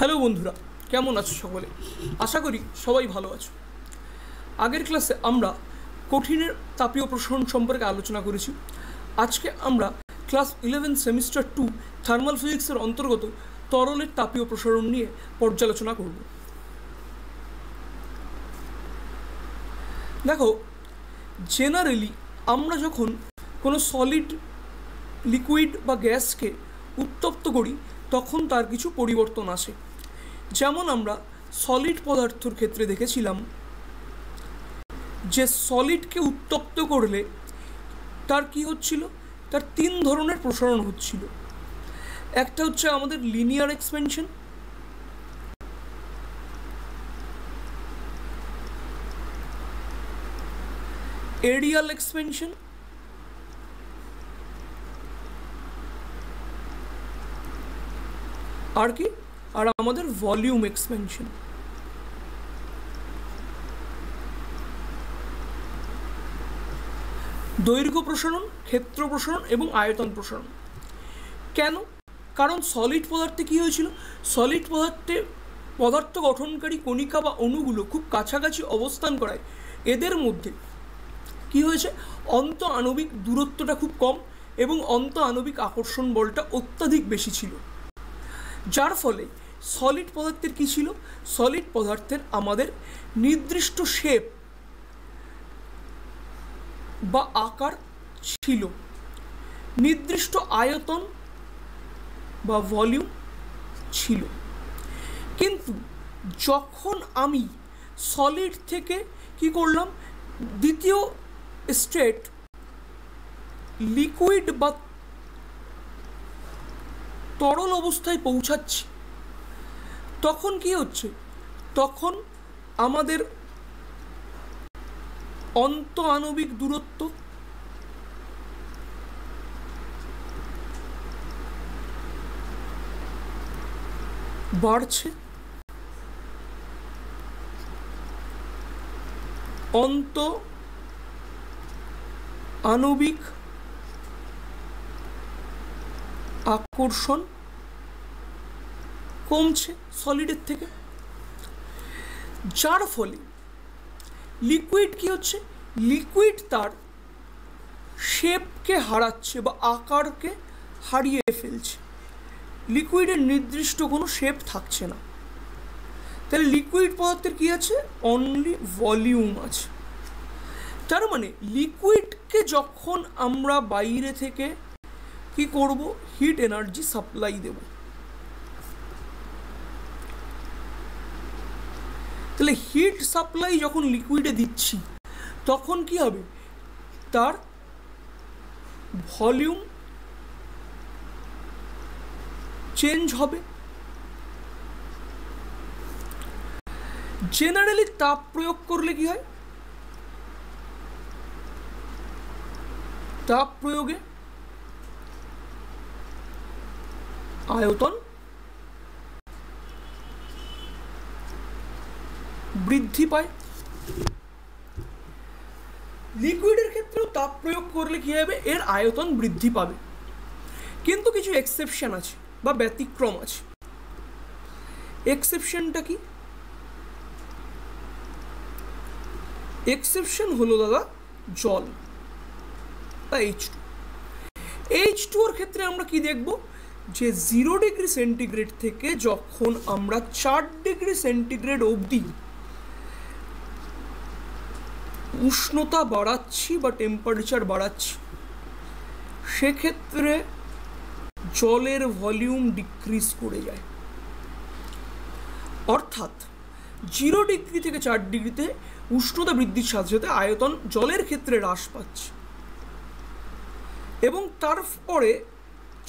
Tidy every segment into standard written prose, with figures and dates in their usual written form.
Hello বন্ধুরা, কেমন আছো সকলে? আশা করি সবাই ভালো আছো। আগের ক্লাসে আমরা কঠিনের তাপীয় প্রসারণ সম্পর্কে আলোচনা করেছি। আজকে আমরা ক্লাস 11 সেমিস্টার 2 থার্মাল ফিজিক্সের অন্তর্গত তরলের তাপীয় প্রসারণ নিয়ে পর্যালোচনা করব। দেখো, জেনারেলি আমরা যখন কোনো সলিড, লিকুইড বা গ্যাসকে উত্তপ্ত করি তখন তার কিছু পরিবর্তন আসে। যেমন আমরা সলিড পদার্থর ক্ষেত্রে দেখেছিলাম যে সলিডকে উত্তপ্ত করলে তার কি হচ্ছিল, তার তিন ধরনের প্রসারণ হচ্ছিল। একটা হচ্ছে আমাদের লিনিয়ার এক্সপেনশন, এরিয়াল এক্সপেনশন আর কি, আর আমাদের ভলিউম এক্সপেনশন। দৈর্ঘ্য প্রসারণ, ক্ষেত্র প্রসারণ এবং আয়তন প্রসারণ। কেন? কারণ সলিড পদার্থে কি হয়েছিল, সলিড পদার্থ গঠনকারী কণিকা বা অণুগুলো খুব কাছাকাছি অবস্থান করায় এদের মধ্যে কি হয়েছে, অন্ত আণবিক দূরত্বটা খুব কম এবং অন্ত আণবিক আকর্ষণ বলটা অত্যাধিক বেশি ছিল। যার ফলে সলিড পদার্থের কি ছিল, সলিড পদার্থের আমাদের নির্দিষ্ট শেপ বা আকার ছিল, নির্দিষ্ট আয়তন বা ভলিউম ছিল। কিন্তু যখন আমি সলিড থেকে কি করলাম, দ্বিতীয় স্টেট লিকুইড বা তরল অবস্থায় পৌঁছাচ্ছি, তখন কি হচ্ছে, তখন আমাদের অন্ত আণবিক দূরত্ব বাড়ছে, অন্ত আণবিক আকর্ষণ কমছে সলিডের থেকে। যার ফলে লিকুইড কি হচ্ছে, লিকুইড তার শেপকে হারাচ্ছে বা আকারকে হারিয়ে ফেলছে। লিকুইডের নির্দিষ্ট কোনো শেপ থাকছে না। তাহলে লিকুইড পদার্থের কি আছে, অনলি ভলিউম আছে। তার মানে লিকুইডকে যখন আমরা বাইরে থেকে কি করব, হিট এনার্জি সাপ্লাই দেব। তাহলে হিট সাপ্লাই যখন লিকুইডে দিচ্ছি তখন কি হবে, তার ভলিউম চেঞ্জ হবে। জেনারেলি তাপ প্রয়োগ করলে কি হয়, তাপ প্রয়োগে আয়তন বৃদ্ধি পায়। লিকুইডের ক্ষেত্রেও তাপ প্রয়োগ করলে কি হবে, এর আয়তন বৃদ্ধি পাবে। কিন্তু কিছু এক্সেপশন আছে বা ব্যতিক্রম আছে। এক্সেপশনটা কি? এক্সেপশন হলো দাদা জল বা H2। H2 এর ক্ষেত্রে আমরা কি দেখব, যে 0 ডিগ্রি সেন্টিগ্রেড থেকে যখন আমরা 4 ডিগ্রি সেন্টিগ্রেড অবধি উষ্ণতা বাড়াচ্ছি বা টেম্পারেচার বাড়াচ্ছি, সেক্ষেত্রে জলের ভলিউম ডিক্রিজ করে যায়। অর্থাৎ 0 ডিগ্রি থেকে 4 ডিগ্রিতে উষ্ণতা বৃদ্ধির সাথে সাথে আয়তন জলের ক্ষেত্রে হ্রাস পাচ্ছে এবং তারপরে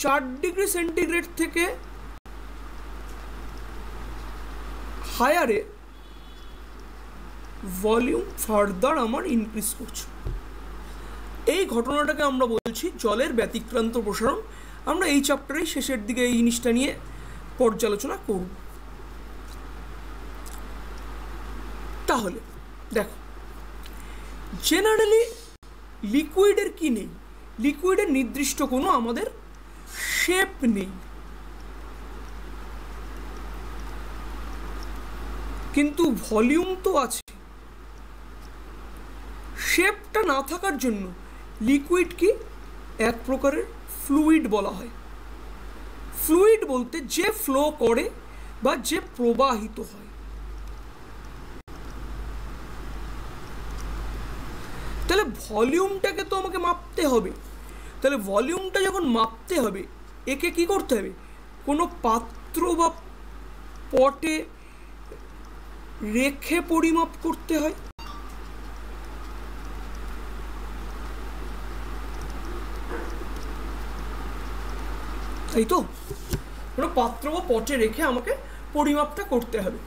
4 ডিগ্রি সেন্টিগ্রেড থেকে হায়ারে ভলিউম ফার্দার আমার ইনক্রিজ করছে। এই ঘটনাটাকে আমরা বলছি জলের ব্যতিক্রান্ত প্রসারণ। আমরা এই চ্যাপ্টারের শেষের দিকে এই জিনিসটা নিয়ে পর্যালোচনা করব। তাহলে দেখো, জেনারেলি লিকুইডের কি নেই, লিকুইডের নির্দিষ্ট কোনো আমাদের শেপ নেই। কিন্তু ভলিউম তো আছে। শেপটা না থাকার জন্য লিকুইড কি এক প্রকারের ফ্লুইড বলা হয়। ফ্লুইড বলতে যে ফ্লো করে বা যে প্রবাহিত হয়। তাহলে ভলিউমটাকে তো আমাকে মাপতে হবে। তাহলে ভলিউমটা যখন মাপতে হবে, একে কি করতে হবে? কোনো পাত্র বা পটে রেখে পরিমাপ করতে হয়। তাই তো, কোনো পাত্র বা পটে রেখে আমাকে পরিমাপটা করতে হবে।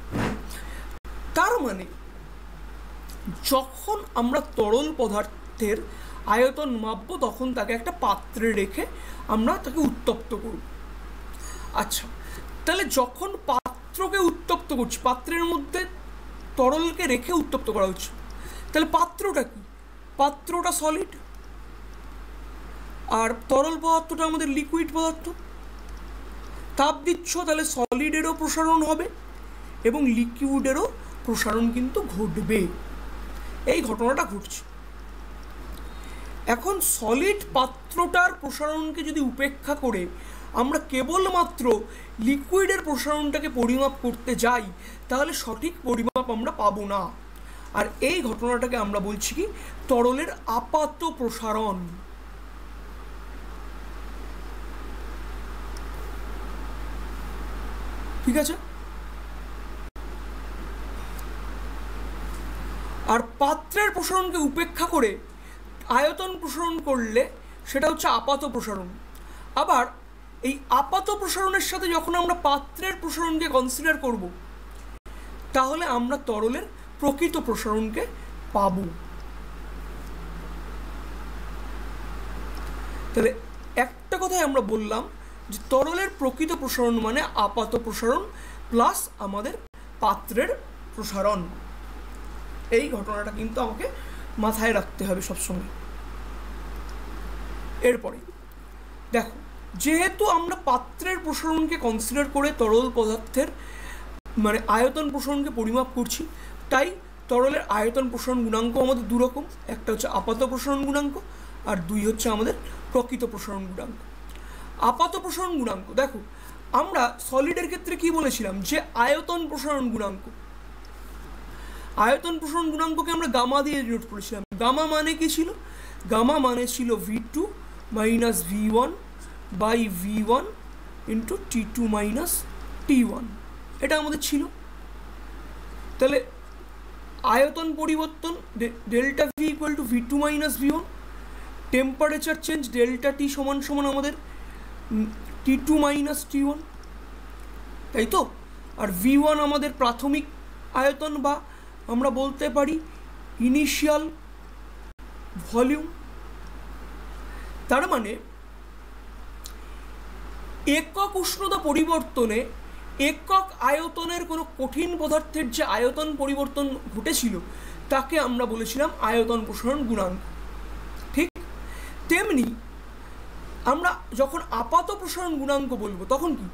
তার মানে যখন আমরা তরল পদার্থের আয়তন মাপবো, তখন তাকে একটা পাত্রে রেখে আমরা তাকে উত্তপ্ত করব। আচ্ছা, তাহলে যখন পাত্রকে উত্তপ্ত করছি, পাত্রের মধ্যে তরলকে রেখে উত্তপ্ত করা হচ্ছে, তাহলে পাত্রটা কি? পাত্রটা সলিড, আর তরল পদার্থটা আমাদের লিকুইড পদার্থ। তাপ দিচ্ছ, তাহলে সলিডেরও প্রসারণ হবে এবং লিকুইডেরও প্রসারণ কিন্তু ঘটবে। এই ঘটনাটা ঘটছে। এখন সলিড পাত্রটার প্রসারণকে যদি উপেক্ষা করে আমরা কেবলমাত্র লিকুইডের প্রসারণটাকে পরিমাপ করতে যাই, তাহলে সঠিক পরিমাপ আমরা পাবো না। আর এই ঘটনাটাকে আমরা বলছি কি? তরলের আপাত প্রসারণ। ঠিক আছে? আর পাত্রের প্রসারণকে উপেক্ষা করে আয়তন প্রসারণ করলে সেটা হচ্ছে আপাত প্রসারণ। আবার এই আপাত প্রসারণের সাথে যখন আমরা পাত্রের প্রসারণকে কনসিডার করব, তাহলে আমরা তরলের প্রকৃত প্রসারণকে পাব। তাহলে একটা কথাই আমরা বললাম যে তরলের প্রকৃত প্রসারণ মানে আপাত প্রসারণ প্লাস আমাদের পাত্রের প্রসারণ। এই ঘটনাটা কিন্তু আমাকে মাথায় রাখতে হবে সবসময়। এরপরে দেখো, যেহেতু আমরা পাত্রের প্রসারণকে কনসিডার করে তরল পদার্থের মানে আয়তন প্রসারণকে পরিমাপ করছি, তাই তরলের আয়তন প্রসারণ গুণাঙ্ক আমাদের দুরকম। একটা হচ্ছে আপাত প্রসারণ গুণাঙ্ক, আর দুই হচ্ছে আমাদের প্রকৃত প্রসারণ গুণাঙ্ক। আপাত প্রসারণ গুণাঙ্ক, দেখো আমরা সলিডের ক্ষেত্রে কি বলেছিলাম? যে আয়তন প্রসারণ গুণাঙ্ক, আয়তন প্রসারণ গুণাঙ্ককে আমরা গামা দিয়ে ডিনোট করেছিলাম। গামা মানে কি ছিল? গামা মানে ছিল V2 minus V1 by V1 into T2 minus T1। এটা আমাদের ছিল। তাহলে আয়তন পরিবর্তন delta V equal to V2 minus V1, temperature change delta T সমান সমান আমাদের T2 মাইনাস T1, তাই তো? আর V1 আমাদের প্রাথমিক আয়তন বা আমরা বলতে পারি ইনিশিয়াল ভলিউম। তার মানে একক উষ্ণতা পরিবর্তনে একক আয়তনের কোনো কঠিন পদার্থের যে আয়তন পরিবর্তন ঘটেছিল তাকে আমরা বলেছিলাম আয়তন প্রসারণ গুণাঙ্ক। ঠিক তেমনি আমরা যখন আপাত প্রসারণ গুণাঙ্ক বলবো, তখন কি?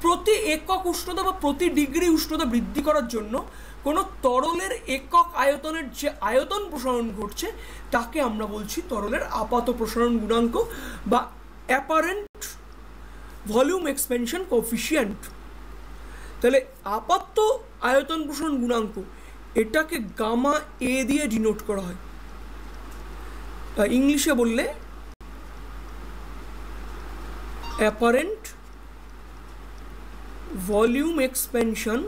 প্রতি একক উষ্ণতা বা প্রতি ডিগ্রি উষ্ণতা বৃদ্ধি করার জন্য কোনো তরলের একক আয়তনের যে আয়তন প্রসারণ ঘটছে তাকে আমরা বলছি তরলের আপাত প্রসারণ গুণাঙ্ক বা অ্যাপারেন্ট ভলিউম এক্সপেনশন কোএফিসিয়েন্ট। তাহলে আপাত আয়তন প্রসারণ গুণাঙ্ক এটাকে গামা এ দিয়ে ডিনোট করা হয়। ইংলিশে বললে অ্যাপারেন্ট ভলিউম এক্সপেনশন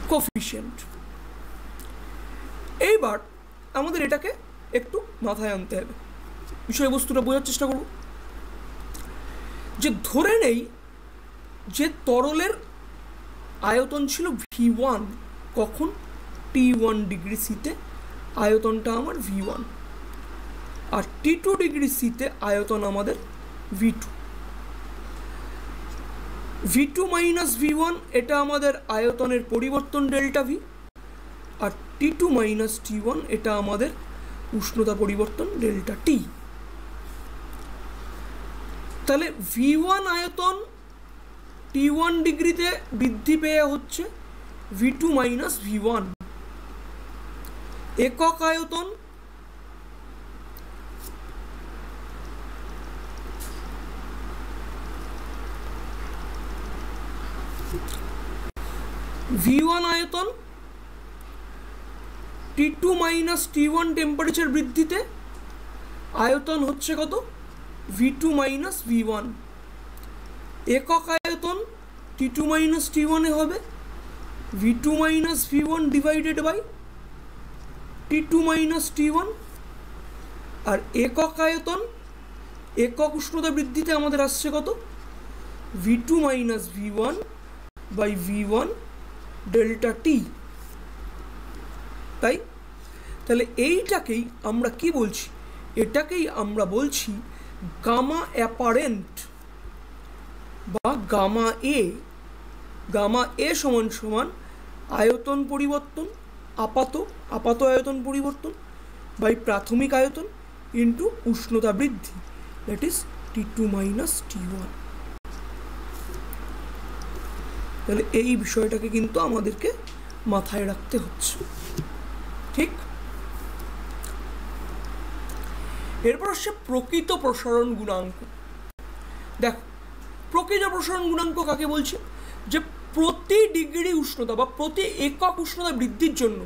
কোএফিসিয়েন্ট। এইবার আমাদের এটাকে একটু মাথায় আনতে হবে, বিষয়বস্তুটা বোঝার চেষ্টা করব। যে ধরে নেই যে তরলের আয়তন ছিল V1, কখন? T1 ডিগ্রি সিতে আয়তনটা আমার V1, আর T2 ডিগ্রি সিতে আয়তন আমাদের V2। V2 মাইনাস V1 এটা আমাদের আয়তনের পরিবর্তন ডেল্টা V, আর T2 মাইনাস T1 এটা আমাদের উষ্ণতা পরিবর্তন ডেল্টা T। তাহলে V1 আয়তন T1 ডিগ্রিতে বৃদ্ধি পেয়ে হচ্ছে V2 মাইনাস V1। একক আয়তন V1 আয়তন T2 মাইনাস T1 টেম্পারেচার বৃদ্ধিতে আয়তন হচ্ছে কত? V2 minus V1। একক আয়তন T2 মাইনাস T1 এ হবে V2 minus V1 divided by T2 minus T1। আর একক আয়তন একক উষ্ণতা বৃদ্ধিতে আমাদের আসছে কত? V2 minus V1 by V1 delta টি। তাই তাহলে এইটাকেই আমরা কি বলছি? এটাকেই আমরা বলছি গামা অ্যাপারেন্ট বা গামা এ। গামা এ সমান সমান আয়তন পরিবর্তন, আপাত আয়তন পরিবর্তন বাই প্রাথমিক আয়তন ইন্টু উষ্ণতা বৃদ্ধি, that is T2 minus T1। তাহলে এই বিষয়টাকে কিন্তু আমাদেরকে মাথায় রাখতে হচ্ছে, ঠিক? এরপর আসছে প্রকৃত প্রসারণ গুণাঙ্ক। দেখো, প্রকৃত প্রসারণ গুণাঙ্ক কাকে বলছে? যে প্রতি ডিগ্রি উষ্ণতা বা প্রতি একক উষ্ণতা বৃদ্ধির জন্য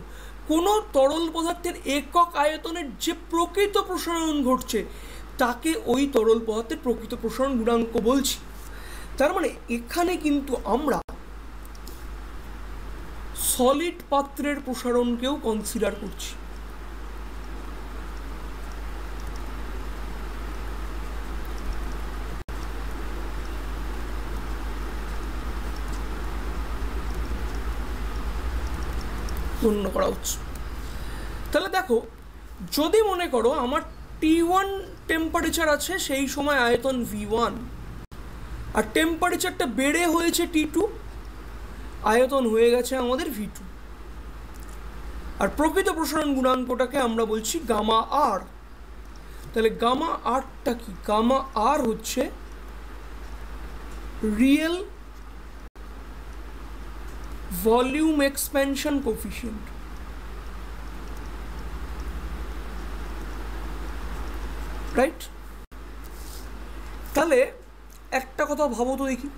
কোনো তরল পদার্থের একক আয়তনের যে প্রকৃত প্রসারণ ঘটছে তাকে ওই তরল পদার্থের প্রকৃত প্রসারণ গুণাঙ্ক বলছি। তার মানে এখানে কিন্তু আমরা সলিড পাত্রের প্রসারণকেও কনসিডার করছি। গণ্য করা হচ্ছে। তাহলে দেখো, যদি মনে করো আমার T1 টেম্পারেচার আছে, সেই সময় আয়তন V1, আর টেম্পারেচারটা বেড়ে হয়েছে T2, আয়তন হয়ে গেছে আমাদের V2। আর প্রকৃত প্রসারণ গুণাঙ্কটাকে আমরা বলছি গামা আর। তাহলে গামা আরটা কি? গামা আর হচ্ছে real volume expansion coefficient. Right? তাহলে একটা কথা ভাবো তো দেখি,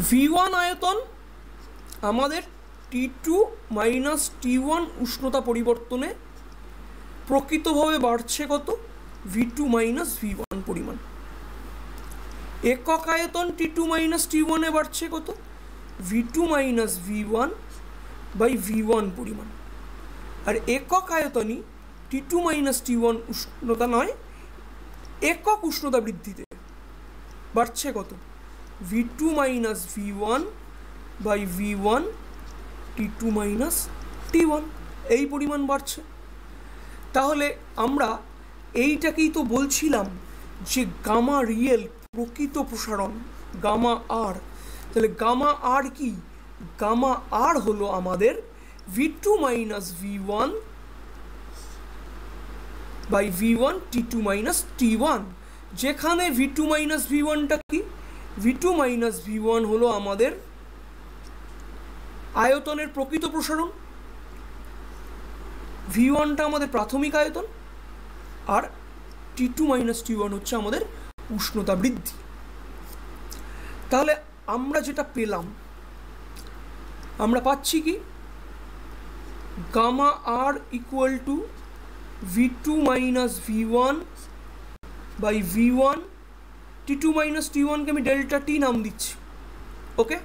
V1 আয়তন আমাদের T2 মাইনাস T1 উষ্ণতা পরিবর্তনে প্রকৃতভাবে বাড়ছে কত? V2 মাইনাস V1 পরিমাণ। একক আয়তন T2 মাইনাস T1 এ বাড়ছে কত? V2 minus V1 by V1 পরিমাণ। আর একক আয়তনই T2 মাইনাস T1 উষ্ণতা নয়, একক উষ্ণতা বৃদ্ধিতে বাড়ছে কত? V2 minus V1 by V1 T2 minus T1, এই পরিমাণ বাড়ছে। তাহলে আমরা এইটাকেই তো বলছিলাম যে গামা রিয়েল প্রকৃত প্রসারণ গামা আর। তাহলে গামা আর কি? গামা আর হলো আমাদের V2 minus V1 by V1 T2 minus T1, যেখানে V2 মাইনাস V1টা কি? V2 মাইনাস V1 হলো আমাদের আয়তনের প্রকৃত প্রসারণ, V1টা আমাদের প্রাথমিক আয়তন, আর T2 মাইনাস T1 হচ্ছে আমাদের উষ্ণতা বৃদ্ধি। তাহলে আমরা যেটা পেলাম, আমরা পাচ্ছি কি? গামা আর equal to V2 minus V1 by V1 T2 minus T1কে আমি ডেল্টা টি নাম দিচ্ছি। ওকে,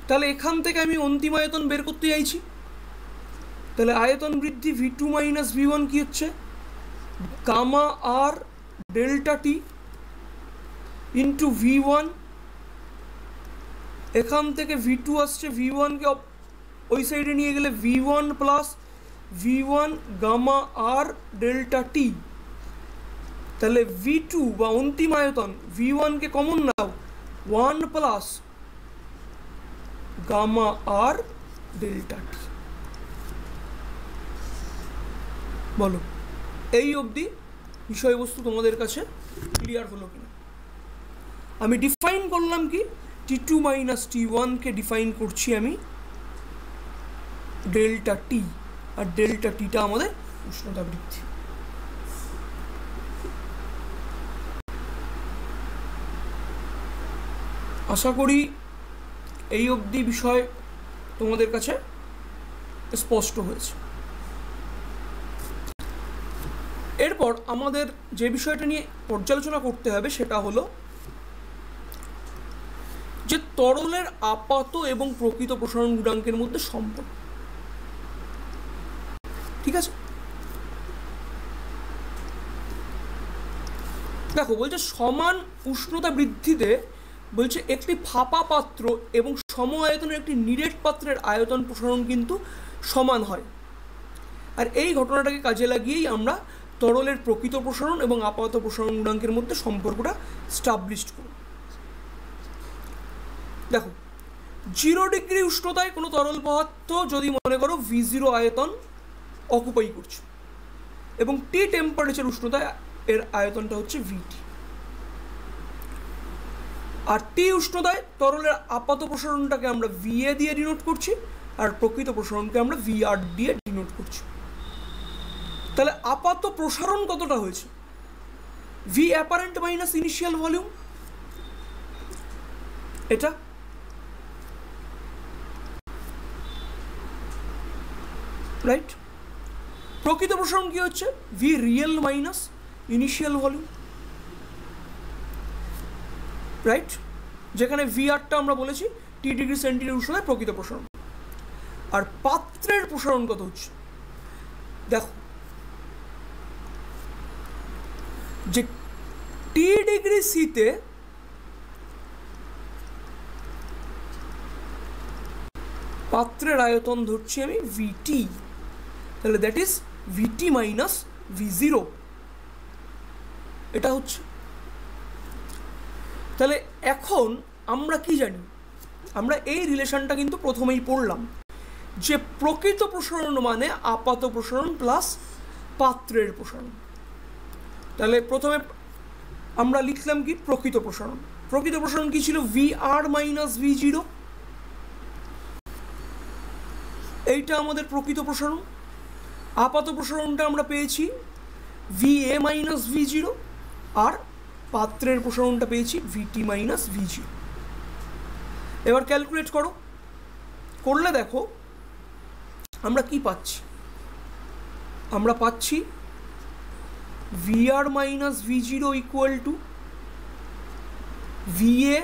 তাহলে এখান থেকে আমি অন্তিম আয়তন বের করতে চাইছি। তাহলে আয়তন বৃদ্ধি V2 মাইনাস V1 কি হচ্ছে? গামা আর ডেল্টা টি ইন্টু V1। এখান থেকে V2 আসছে, V1কে ওই সাইডে নিয়ে গেলে V1 প্লাস V1 গামা আর ডেল্টা টি। তাহলে V2 বা অন্তিম আয়তন V1কে কমন নাও, 1 প্লাস গামা আর ডেল্টা টি। বলো, এই অবধি বিষয়বস্তু তোমাদের কাছে ক্লিয়ার হলো কিনা? আমি ডিফাইন করলাম কি, T2 মাইনাস T1 কে ডিফাইন করছি আমি ডেল্টা টি, আর ডেল্টা টিটা আমাদের উষ্ণতা বৃদ্ধি। আশা করি এই অবধি বিষয় তোমাদের কাছে স্পষ্ট হয়েছে। এরপর আমাদের যে বিষয়টা নিয়ে পর্যালোচনা করতে হবে সেটা হলো যে তরলের আপাত এবং প্রকৃত প্রসারণ গুণাঙ্কের মধ্যে সম্পর্ক। ঠিক আছে, দেখো বলছে সমান উষ্ণতা বৃদ্ধিতে বলছে একটি ফাঁপা পাত্র এবং সম আয়তনের একটি নিরেট পাত্রের আয়তন প্রসারণ কিন্তু সমান হয়। আর এই ঘটনাটাকে কাজে লাগিয়েই আমরা তরলের প্রকৃত প্রসারণ এবং আপাত প্রসারণ গুণাঙ্কের মধ্যে সম্পর্কটা স্টাবলিশ করব। দেখো 0 ডিগ্রি উষ্ণতায় কোনো তরল পদার্থ যদি মনে করো V0 আয়তন অকুপাই করছে এবং টি টেম্পারেচার উষ্ণতায় এর আয়তনটা হচ্ছে VT, আর টি উষ্ণতায় তরলের আপাত প্রসারণটাকে আমরা VA দিয়ে ডিনোট করছি আর প্রকৃত প্রসারণকে আমরা VR দিয়ে ডিনোট করছি। তাহলে আপাত প্রসারণ কতটা হয়েছে? V apparent minus initial volume, এটা রাইট। প্রকৃত প্রসারণ কি হচ্ছে? V real minus initial volume, right, যেখানে VRটা আমরা বলেছি T ডিগ্রি সেন্টিগ্রেড উষ্ণতায় প্রকৃত প্রসারণ। আর পাত্রের প্রসারণ কত হচ্ছে? দেখো যে T ডিগ্রি সিতে পাত্রের আয়তন ধরছি আমি VT, তাহলে that is VT minus V0, এটা হচ্ছে। তাহলে এখন আমরা কি জানি? আমরা এই রিলেশনটা কিন্তু প্রথমেই পড়লাম যে প্রকৃত প্রসারণ মানে আপাত প্রসারণ প্লাস পাত্রের প্রসারণ। তাহলে প্রথমে আমরা লিখলাম কি প্রকৃত প্রসারণ। প্রকৃত প্রসারণ কি ছিল? VR মাইনাস V0, এইটা আমাদের প্রকৃত প্রসারণ। আপাত প্রসারণটা আমরা পেয়েছি VA মাইনাস V0, আর পাত্রের প্রসারণটা পেয়েছি VT মাইনাস V0। এবার ক্যালকুলেট করো, করলে দেখো আমরা কি পাচ্ছি। আমরা পাচ্ছি VR minus V0 equal to VA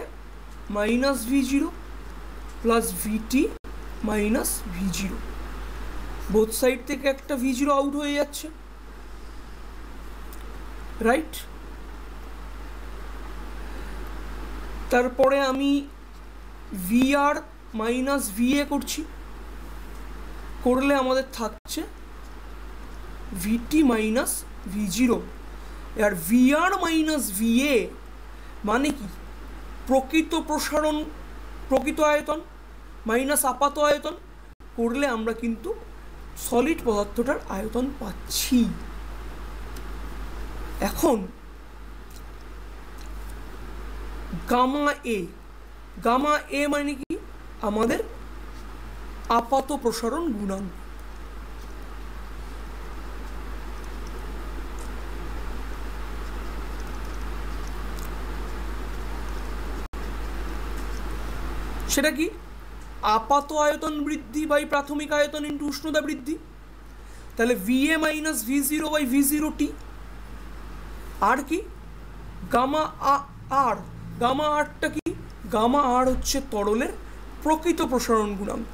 minus V0 plus VT minus V0। Both side থেকে একটা V0 আউট হয়ে যাচ্ছে, রাইট। তারপরে আমি VR মাইনাস VA করছি, করলে আমাদের থাকছে VT মাইনাস V0। আর VR মাইনাস VA মানে কি? প্রকৃত প্রসারণ, প্রকৃত আয়তন মাইনাস আপাত আয়তন করলে আমরা কিন্তু সলিড পদার্থটার আয়তন পাচ্ছি। এখন গামা এ, গামা এ মানে কি? আমাদের আপাত প্রসারণ গুণাঙ্ক। সেটা কি? আপাত আয়তন বৃদ্ধি বাই প্রাথমিক আয়তন ইন্টু উষ্ণতা বৃদ্ধি। তাহলে VA minus V0 by V0T। আর কি? গামা আর, গামা আরটা কি? গামা আর হচ্ছে তরলের প্রকৃত প্রসারণ গুণাঙ্ক।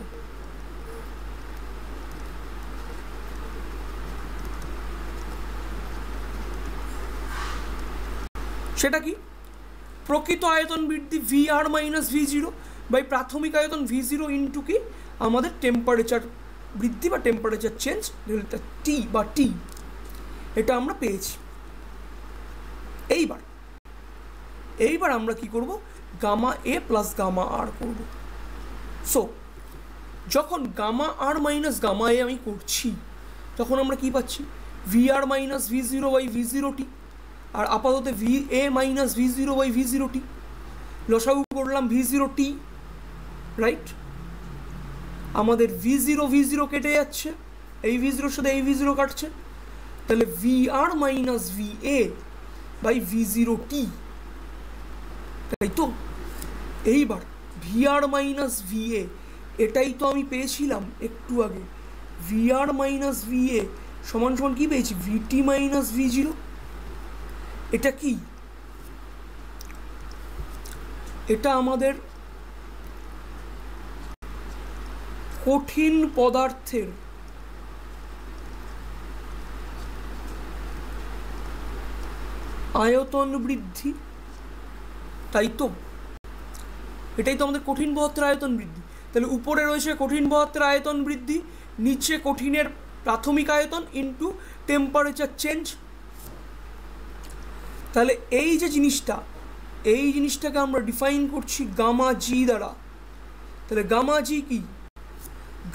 সেটা কি? প্রকৃত আয়তন বৃদ্ধি VR মাইনাস V0 বাই প্রাথমিক আয়তন V0 ইন্টু কি? আমাদের টেম্পারেচার বৃদ্ধি বা টেম্পারেচার চেঞ্জ ডেল্টা টি বা টি, এটা আমরা পেয়েছি। এইবার আমরা কি করব? গামা এ প্লাস গামা আর করব। সো যখন গামা আর মাইনাস গামা এ আমি করছি তখন আমরা কি পাচ্ছি? VR minus V0 by V0T। আর আপাতত V A minus V zero by V zero T, লসাগু করলাম ভি জিরো টি, রাইট? আমাদের ভি জিরো কেটে যাচ্ছে, এই ভি জিরোর সাথে এই ভি জিরো কাটছে, তাহলে V R minus V A by V zero T, তাই তো? এইবার V R minus V A, এটাই তো আমি পেয়েছিলাম একটু আগে, V R minus V A সমান সমান কী পেয়েছি? VT minus V zero. এটা কি? এটা আমাদের কঠিন পদার্থের আয়তন বৃদ্ধি, তাই তো? এটাই তো আমাদের কঠিন পদার্থের আয়তন বৃদ্ধি। তাহলে উপরে রয়েছে কঠিন পদার্থের আয়তন বৃদ্ধি, নিচে কঠিনের প্রাথমিক আয়তন ইন্টু টেম্পারেচার চেঞ্জ। তাহলে এই যে জিনিসটা, এই জিনিসটাকে আমরা ডিফাইন করছি গামা জি দ্বারা। তাহলে গামা জি কি?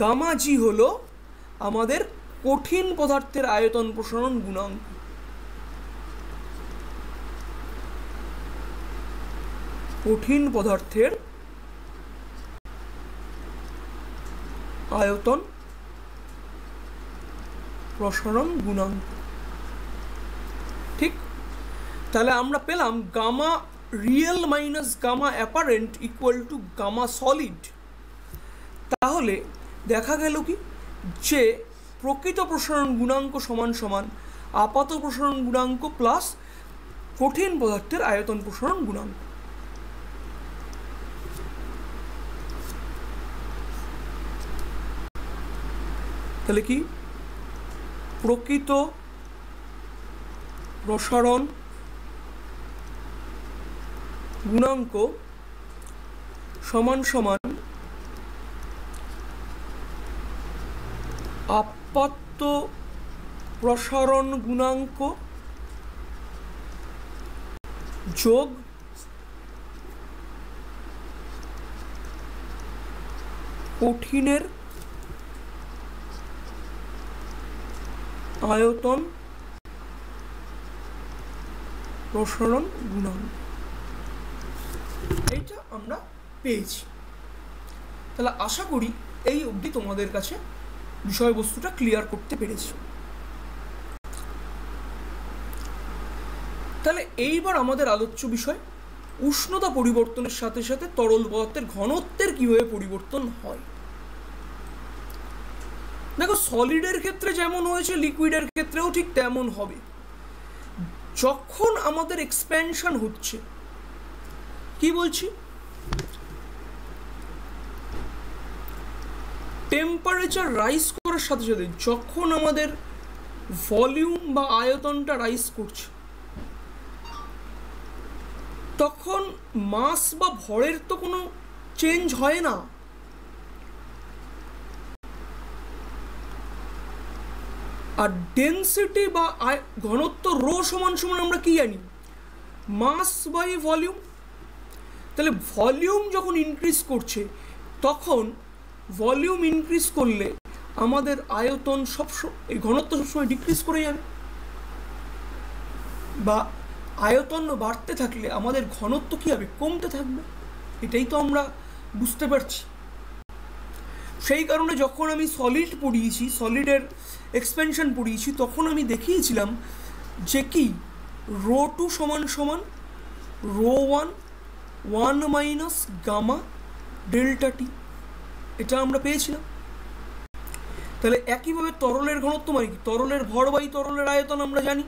গামা জি হলো আমাদের কঠিন পদার্থের আয়তন প্রসারণ গুণাঙ্ক। কঠিন পদার্থের আয়তন প্রসারণ গুণাঙ্ক, ঠিক? তাহলে আমরা পেলাম gamma real minus gamma apparent equal to gamma solid. তাহলে দেখা গেল কি, যে প্রকৃত প্রসারণ গুণাঙ্ক সমান সমান আপাত প্রসারণ গুণাঙ্ক প্লাস কঠিন পদার্থের আয়তন প্রসারণ গুণাঙ্ক। তাহলে কি? প্রকৃত প্রসারণ গুণাঙ্ক সমান সমান আপাত প্রসারণ গুণাঙ্ক যোগ কঠিনের আয়তন প্রসারণ গুণাঙ্ক, এইটা আমরা পেয়েছি। তাহলে আশা করি এই অবধি তোমাদের কাছে বিষয়বস্তুটা ক্লিয়ার করতে পেরেছি। তাহলে এইবার আমাদের আলোচ্য বিষয় উষ্ণতা পরিবর্তনের সাথে সাথে তরল পদার্থের ঘনত্বের কিভাবে পরিবর্তন হয়। দেখো, সলিডের ক্ষেত্রে যেমন হয়েছে লিকুইডের ক্ষেত্রেও ঠিক তেমন হবে। যখন আমাদের এক্সপ্যানশন হচ্ছে, কি বলছি, টেম্পারেচার রাইজ করার সাথে সাথে যখন আমাদের ভলিউম বা আয়তনটা রাইজ করছে, তখন মাস বা ভরের তো কোনো চেঞ্জ হয় না। আর ডেন্সিটি বা ঘনত্ব রো সমান সমান আমরা কি জানি? মাস বাই ভলিউম। তাহলে ভলিউম যখন ইনক্রিজ করছে, তখন ভলিউম ইনক্রিজ করলে আমাদের আয়তন এই ঘনত্ব সবসময় ডিক্রিজ করে যাবে, বা আয়তন বাড়তে থাকলে আমাদের ঘনত্ব কী হবে? কমতে থাকবে। এটাই তো আমরা বুঝতে পারছি। সেই কারণে যখন আমি সলিড পড়িয়েছি, সলিডের এক্সপেনশন পড়িয়েছি, তখন আমি দেখিয়েছিলাম যে কি রো টু সমান সমান rho one minus gamma delta T, এটা আমরা পেয়েছিলাম। তাহলে একইভাবে তরলের ঘনত্ব মানে কি? তরলের ভর বাই তরলের আয়তন আমরা জানি।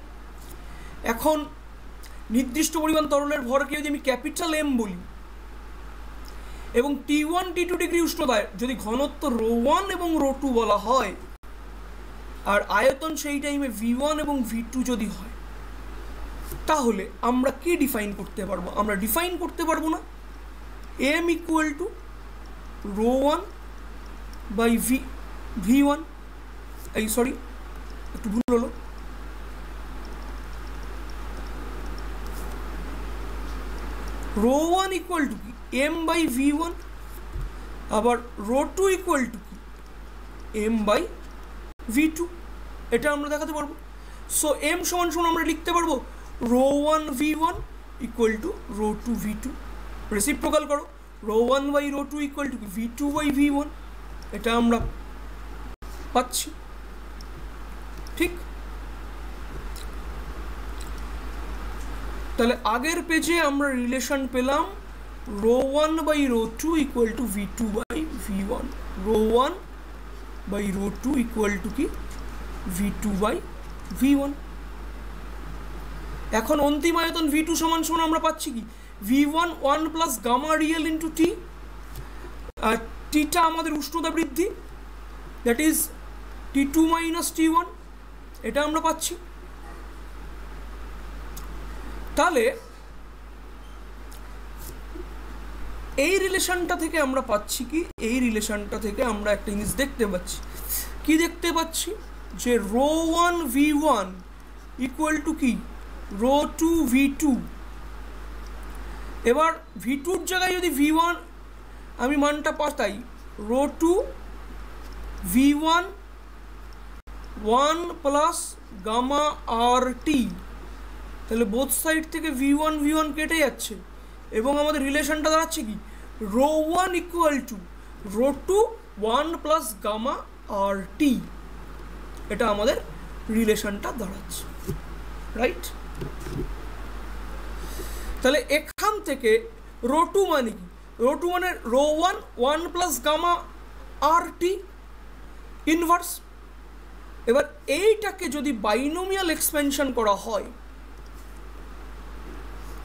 এখন নির্দিষ্ট পরিমাণ তরলের ভরকে যদি আমি ক্যাপিটাল এম বলি এবং T1 T2 ডিগ্রি উষ্ণতায় যদি ঘনত্ব রো ওয়ান এবং রো টু বলা হয়, আর আয়তন সেই টাইমে V1 এবং V2 যদি হয়, তাহলে আমরা কি ডিফাইন করতে পারবো? আমরা ডিফাইন করতে পারবো না M equal to rho one by V1, এই সরি একটু ভুল হলো, রো ওয়ান ইকুয়াল টু কি? M বাই V1, আবার রো টু ইকুয়াল টু কি? M বাই V2, এটা আমরা দেখাতে পারবো। সো M সমান সমান আমরা লিখতে পারবো ρ1 v1 equal to ρ2 v2, reciprocal করো, ρ1 by ρ2 equal to v2 by v1, এটা আমরা পাচ্ছি। ঠিক, তাহলে আগের পেজে আমরা রিলেশন পেলাম ρ1 by ρ2 equal to v2 by v1, ρ1 by ρ2 equal to কি v2 বাই v1। এখন অন্তিম আয়তন v2 সমান সমান আমরা পাচ্ছি কি v1 1 plus gamma real into T, আর টিটা আমাদের উষ্ণতা বৃদ্ধি, that is T2 minus T1, এটা আমরা পাচ্ছি। তাহলে এই রিলেশনটা থেকে আমরা পাচ্ছি কি, এই রিলেশনটা থেকে আমরা একটা জিনিস দেখতে পাচ্ছি, কি দেখতে পাচ্ছি যে ρ1 v1 ইকুয়াল টু কি ρ2 v2। এবার v2-র জায়গায় যদি v1 আমি মানটা পাতাই ρ2 v1 1 প্লাস গামা আর টি, তাহলে বোথ সাইড থেকে v1 v1 কেটে যাচ্ছে এবং আমাদের রিলেশনটা দাঁড়াচ্ছে কি ρ1 ইকুয়াল টু ρ2 1 প্লাস গামা আর টি, এটা আমাদের রিলেশনটা দাঁড়াচ্ছে, রাইট। তাহলে এখান থেকে ρ2 মানে কি, ρ2 মানে ρ1 1 প্লাস গামা আর টি ইনভার্স। এবার এইটাকে যদি বাইনোমিয়াল এক্সপেনশন করা হয়,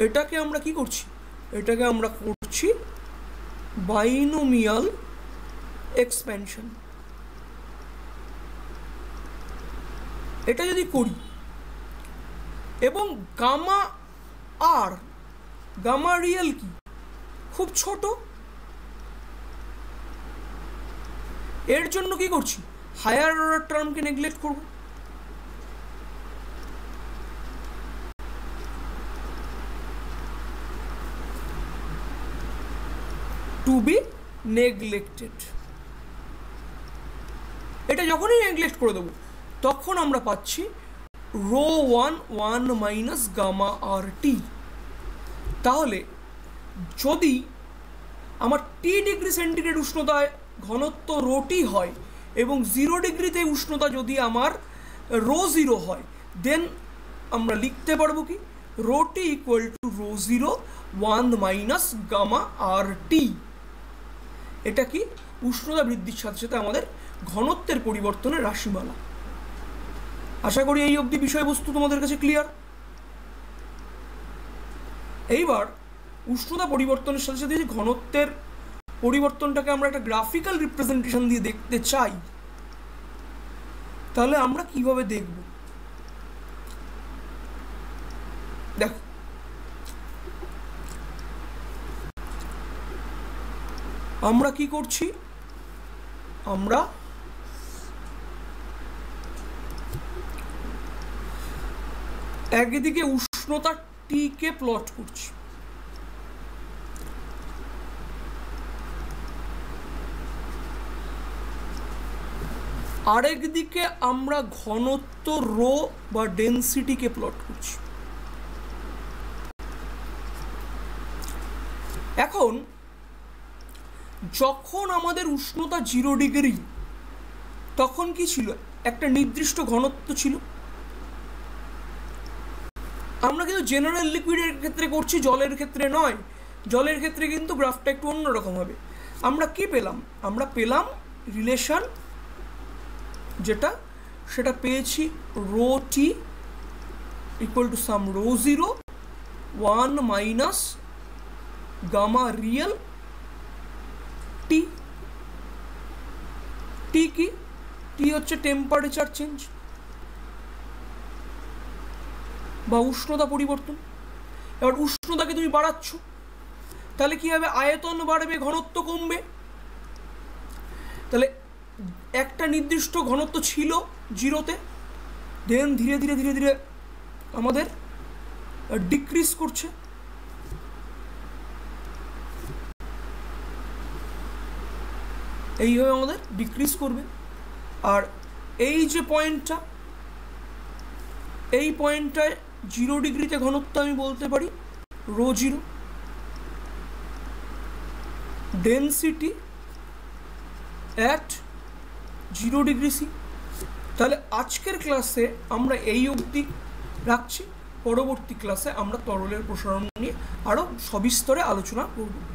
এটাকে আমরা কি করছি, এটাকে আমরা করছি বাইনোমিয়াল এক্সপেনশন। এটা যদি করি এবং গামা আর গামা রিয়েল কি খুব ছোট, এর জন্য কি করছি হায়ার অর্ডার টার্মকে নেগলেক্ট করব। টু বি নেগলেক্টেড, এটা যখনই নেগলেক্ট করে দেবো তখন আমরা পাচ্ছি ρ1 1 মাইনাস গামা আর টি। তাহলে যদি আমার টি ডিগ্রি সেন্টিগ্রেড উষ্ণতায় ঘনত্ব ρT হয় এবং 0 ডিগ্রিতে উষ্ণতা যদি আমার ρ0 হয়, দেন আমরা লিখতে পারবো কি ρT equal to ρ0 1 minus gamma আর টি। এটা কি উষ্ণতা বৃদ্ধির সাথে সাথে আমাদের ঘনত্বের পরিবর্তনের রাশিমালা। আশা করি এই অবধি বিষয়বস্তু তোমাদের কাছে ক্লিয়ার। এইবার উষ্ণতা পরিবর্তনের সাথে সাথে ঘনত্বের পরিবর্তনটাকে আমরা একটা গ্রাফিক্যাল রিপ্রেজেন্টেশন দিয়ে দেখতে চাই, তাহলে আমরা কিভাবে দেখব? দেখো, আমরা কি করছি, আমরা একদিকে উষ্ণতা টিকে প্লট করছি, আরেকদিকে আমরা ঘনত্ব রো বা ডেন্সিটিকে প্লট করছি। এখন যখন আমাদের উষ্ণতা 0 ডিগ্রি, তখন কি ছিল, একটা নির্দিষ্ট ঘনত্ব ছিল। আমরা কিন্তু জেনারেল লিকুইডের ক্ষেত্রে করছি, জলের ক্ষেত্রে নয়। জলের ক্ষেত্রে কিন্তু গ্রাফটা একটু অন্যরকম হবে। আমরা কি পেলাম, আমরা পেলাম রিলেশন যেটা, সেটা পেয়েছি ρT equal to sum ρ0 1 minus gamma real T. T কি, টি হচ্ছে টেম্পারেচার চেঞ্জ বা উষ্ণতা পরিবর্তন। এবার উষ্ণতাকে তুমি বাড়াচ্ছ, তাহলে কি হবে, আয়তন বাড়বে, ঘনত্ব কমবে। তাহলে একটা নির্দিষ্ট ঘনত্ব ছিল 0-তে, দেন ধীরে ধীরে ধীরে ধীরে আমাদের ডিক্রিজ করছে। এইভাবে আমাদের ডিক্রিজ করবে। আর এই যে পয়েন্টটা, এই পয়েন্টটায় জিরো ডিগ্রিতে ঘনত্ব আমি বলতে পারি rho zero. Density at zero degree C. তাহলে আজকের ক্লাসে আমরা এই অবধি রাখছি। পরবর্তী ক্লাসে আমরা তরলের প্রসারণ নিয়ে আরও সবিস্তরে আলোচনা করব।